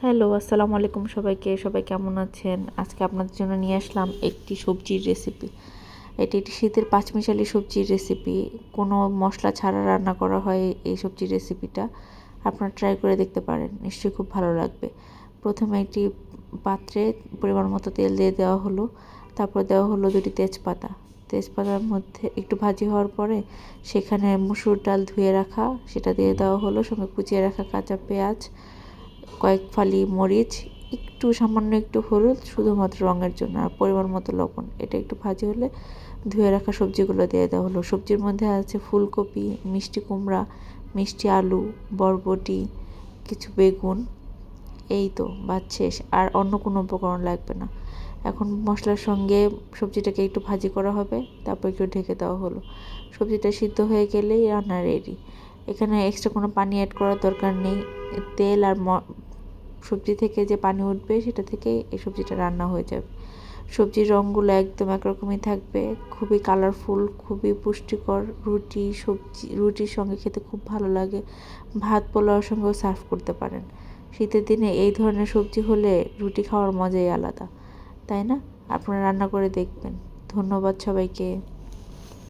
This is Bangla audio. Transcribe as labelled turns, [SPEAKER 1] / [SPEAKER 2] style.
[SPEAKER 1] হ্যালো, আসসালামু আলাইকুম সবাইকে। সবাই কেমন আছেন? আজকে আপনাদের জন্য নিয়ে আসলাম একটি সবজির রেসিপি। এটি একটি শীতের পাঁচমিশালি সবজির রেসিপি। কোনো মশলা ছাড়া রান্না করা হয় এই সবজির রেসিপিটা। আপনারা ট্রাই করে দেখতে পারেন, নিশ্চয়ই খুব ভালো লাগবে। প্রথমে একটি পাত্রে পরিমাণ মতো তেল দিয়ে দেওয়া হলো, তারপর দেওয়া হলো 2টি তেজপাতা। তেজপাতার মধ্যে একটু ভাজি হওয়ার পরে সেখানে মসুর ডাল ধুয়ে রাখা সেটা দিয়ে দেওয়া হলো, সঙ্গে কুচিয়ে রাখা কাঁচা পেঁয়াজ, কয়েক ফালি মরিচ, একটু সামান্য একটু হলুদ শুধুমাত্র রঙের জন্য, আর পরিমাণ মতো লবণ। এটা একটু ভাজি হলে ধুয়ে রাখা সবজিগুলো দিয়ে দেওয়া হলো। সবজির মধ্যে আছে ফুলকপি, মিষ্টি কুমড়া, মিষ্টি আলু, বরবটি, কিছু বেগুন। এই তো বাদ শেষ, আর অন্য কোনো উপকরণ লাগবে না। এখন মশলার সঙ্গে সবজিটাকে একটু ভাজি করা হবে, তারপর একটু ঢেকে দেওয়া হলো। সবজিটা সিদ্ধ হয়ে গেলেই রান্না রেডি। এখানে এক্সট্রা কোনো পানি অ্যাড করার দরকার নেই। তেল আর সবজি থেকে যে পানি উঠবে সেটা থেকেই এই সবজিটা রান্না হয়ে যাবে। সবজির রঙগুলো একদম একরকমই থাকবে, খুবই কালারফুল, খুবই পুষ্টিকর। রুটির সঙ্গে খেতে খুব ভালো লাগে। ভাত পোলাওর সঙ্গেও সার্ভ করতে পারেন। শীতের দিনে এই ধরনের সবজি হলে রুটি খাওয়ার মজাই আলাদা, তাই না? আপনারা রান্না করে দেখবেন। ধন্যবাদ সবাইকে।